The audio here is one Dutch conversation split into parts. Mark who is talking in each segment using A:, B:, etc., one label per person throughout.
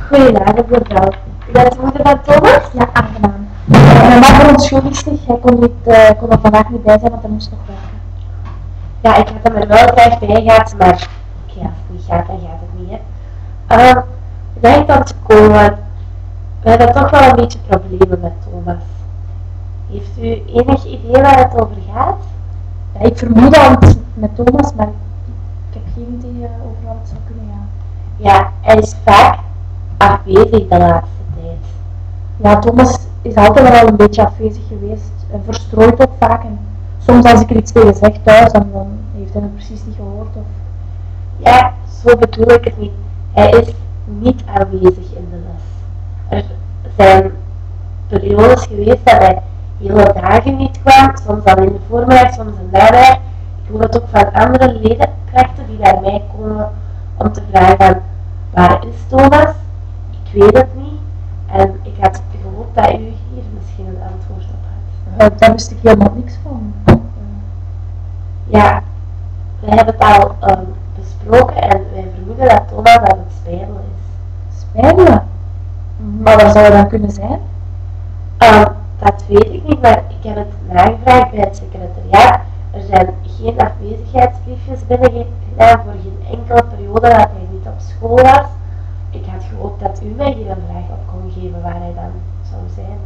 A: Goedenavond mevrouw. U bent de moeder van Thomas?
B: Ja, aangenaam. Mijn man verontschuldigt zich, hij kon er vandaag niet bij zijn, want hij moest nog werken.
A: Ja, ik had hem er wel graag bij gehad, maar als het niet gaat, dan gaat het niet. Hè. Bedankt om te komen. We hebben toch wel een beetje problemen met Thomas. Heeft u enig idee waar het over gaat?
B: Ja, ik vermoed al iets met Thomas, maar ik heb geen idee over wat het zou kunnen gaan.
A: Ja, hij is vaak afwezig de laatste tijd.
B: Ja, Thomas is altijd wel een beetje afwezig geweest en verstrooid ook vaak. En soms als ik er iets tegen zeg thuis, dan heeft hij het precies niet gehoord. Of...
A: Ja, zo bedoel ik het niet. Hij is niet aanwezig in de les. Er zijn periodes geweest dat hij hele dagen niet kwam, soms dan in de voormiddag, soms in de namiddag. Ik hoor het ook van andere leerkrachten die naar mij komen om te vragen waar is Thomas? Ik weet het niet. En ik had gehoopt dat u hier misschien een antwoord op had.
B: Daar wist ik helemaal niks van.
A: Ja, we hebben het al besproken en wij vermoeden dat Thomas aan het spijbelen is.
B: Spijbelen? Maar waar zou het dan kunnen zijn?
A: Dat weet ik niet, maar ik heb het nagevraagd bij het secretariaat. Er zijn geen afwezigheidsbriefjes binnengedaan voor geen enkele periode dat hij niet op school was. Ik had gehoopt dat u mij hier een vraag op kon geven waar hij dan zou zijn.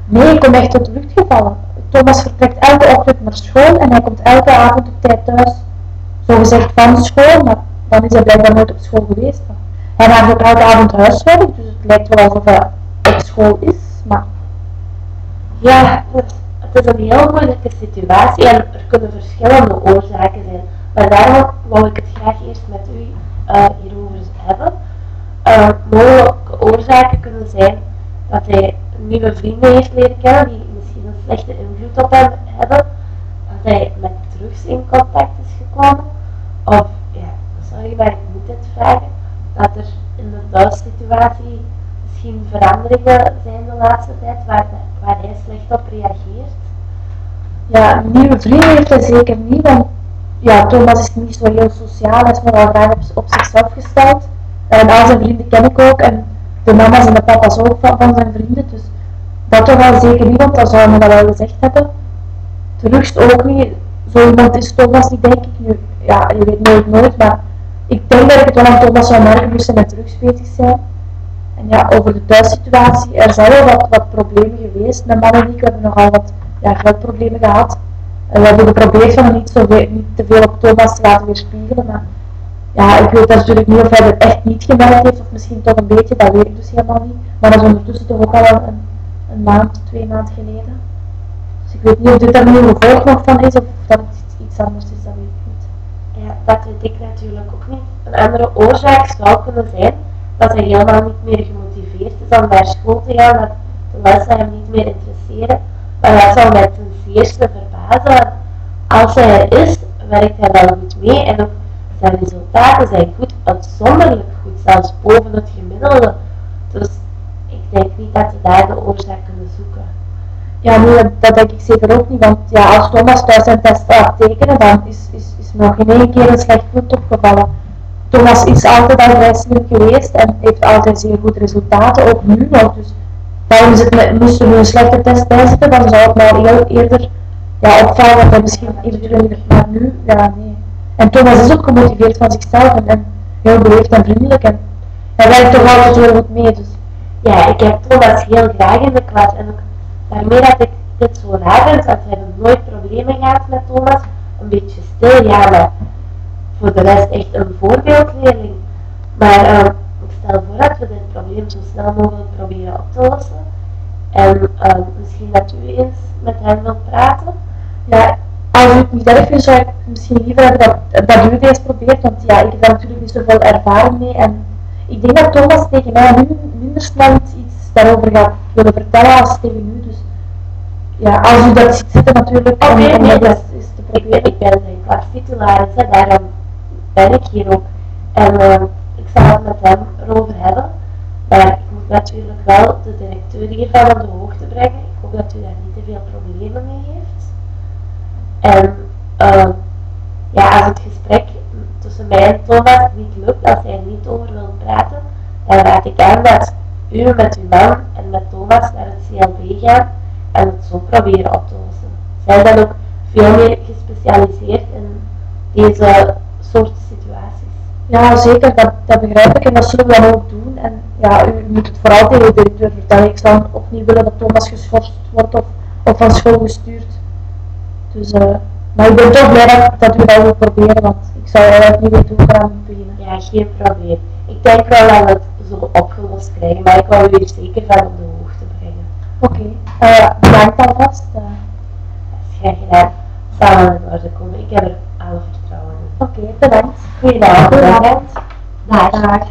B: Nee, ik kom echt tot de lucht gevallen. Thomas vertrekt elke ochtend naar school en hij komt elke avond op tijd thuis. Zo gezegd van school, maar dan is hij blijkbaar nooit op school geweest. Hij maakt ook elke avond huiswerk, dus het lijkt wel alsof hij op school is, maar...
A: Ja, het is een heel moeilijke situatie en er kunnen verschillende oorzaken zijn. Maar daarom wou ik het graag eerst met u hierover hebben. Mogelijke oorzaken kunnen zijn dat hij nieuwe vrienden heeft leren kennen die misschien een slechte invloed op hem hebben. Dat hij met drugs in contact is gekomen. Of, ja, sorry, maar ik moet dit vragen. Dat er in de thuissituatie misschien veranderingen zijn de laatste tijd waar hij slecht op reageert.
B: Ja, nieuwe vrienden heeft hij zeker niet, want ja, Thomas is niet zo heel sociaal, hij is nogal graag op zichzelf gesteld. En al zijn vrienden ken ik ook en de mama's en de papa's ook van zijn vrienden, dus dat toch wel zeker niet, want dat zou hij wel gezegd hebben. Drugs ook niet, zo iemand is Thomas niet, denk ik nu. Ja, je weet nooit, maar ik denk dat ik het wel aan Thomas zou merken moest hij met drugs bezig zijn. En ja, over de thuissituatie, er zijn wel wat problemen geweest. Mijn man en ik hebben nogal wat geldproblemen gehad. En we hebben geprobeerd van niet te veel op Thomas te laten weerspiegelen. Maar ja, ik weet natuurlijk niet of hij het echt niet gemerkt heeft, of misschien toch een beetje, dat weet ik dus helemaal niet. Maar dat is ondertussen toch ook al een maand, 2 maanden geleden. Dus ik weet niet of dit er nu een gevolg nog van is, of dat het iets anders is, dat weet ik niet.
A: Ja, dat weet ik natuurlijk ook niet. Een andere oorzaak zou kunnen zijn dat hij helemaal niet meer gemotiveerd is om naar school te gaan, dat de lessen hem niet meer interesseren. Maar dat zou mij ten zeerste verbazen. Als hij er is, werkt hij wel goed mee en ook zijn resultaten zijn goed, uitzonderlijk goed, zelfs boven het gemiddelde. Dus ik denk niet dat we daar de oorzaak kunnen zoeken.
B: Ja, nee, dat denk ik zeker ook niet, want ja, als Thomas thuis zijn test laat tekenen, dan is nog in één keer een slecht punt opgevallen. Thomas is altijd al vrij slim geweest en heeft altijd zeer goede resultaten, ook nu nog. Dus daarom is het, moest er nu een slechte test bij zitten, dan zou het mij heel eerder opvallen dat hij misschien eventueel niet, maar nu, ja, nee. En Thomas is ook gemotiveerd van zichzelf en heel beleefd en vriendelijk en hij werkt toch altijd heel goed mee. Dus.
A: Ja, ik heb Thomas heel graag in de klas en ook daarmee dat ik dit zo raar vind, want we hebben nooit problemen gehad met Thomas, een beetje stil, ja, maar voor de rest echt een voorbeeldleerling. Maar ik stel voor dat we dit probleem zo snel mogelijk proberen op te lossen. En misschien dat u eens met hem wilt praten.
B: Ja, als u het niet erg vindt, zou ik misschien liever hebben dat u het eens probeert, want ja, ik heb daar natuurlijk niet zoveel ervaring mee. En ik denk dat Thomas tegen mij nu minder snel iets daarover gaat willen vertellen als tegen u. Dus ja, als u dat ziet zitten natuurlijk,
A: Nee,
B: dat is te proberen.
A: Ik ben zijn klastitularis, daarom ben ik hier ook. En ik zal het met hem erover hebben. Maar ik moet natuurlijk wel de directeur hiervan op de hoogte brengen. Ik hoop dat u daar niet te veel problemen mee heeft. En ja, als het gesprek tussen mij en Thomas niet lukt, als hij er niet over wil praten, dan raad ik aan dat u met uw man en met Thomas naar het CLB gaan en het zo proberen op te lossen. Zij zijn ook veel meer gespecialiseerd in deze soort situaties.
B: Ja, zeker, dat begrijp ik en dat zullen we dan ook doen. En ja, u moet het vooral tegen de directeur vertellen. Ik zou ook niet willen dat Thomas geschorst wordt of van school gestuurd. Dus, maar ik ben toch blij dat u dat wilt proberen, want ik zou eigenlijk niet weten hoe we eraan moeten beginnen.
A: Ja, geen probleem. Ik denk wel dat we het zo opgelost krijgen, maar ik wil u hier zeker van op de hoogte brengen.
B: Oké, bedankt alvast.
A: Dat is graag gedaan. Samen in orde komen. Ik heb er alle vertrouwen in.
B: Oké, bedankt.
A: Goeiedag.
B: Goedenavond.
A: Dag.
B: Dag.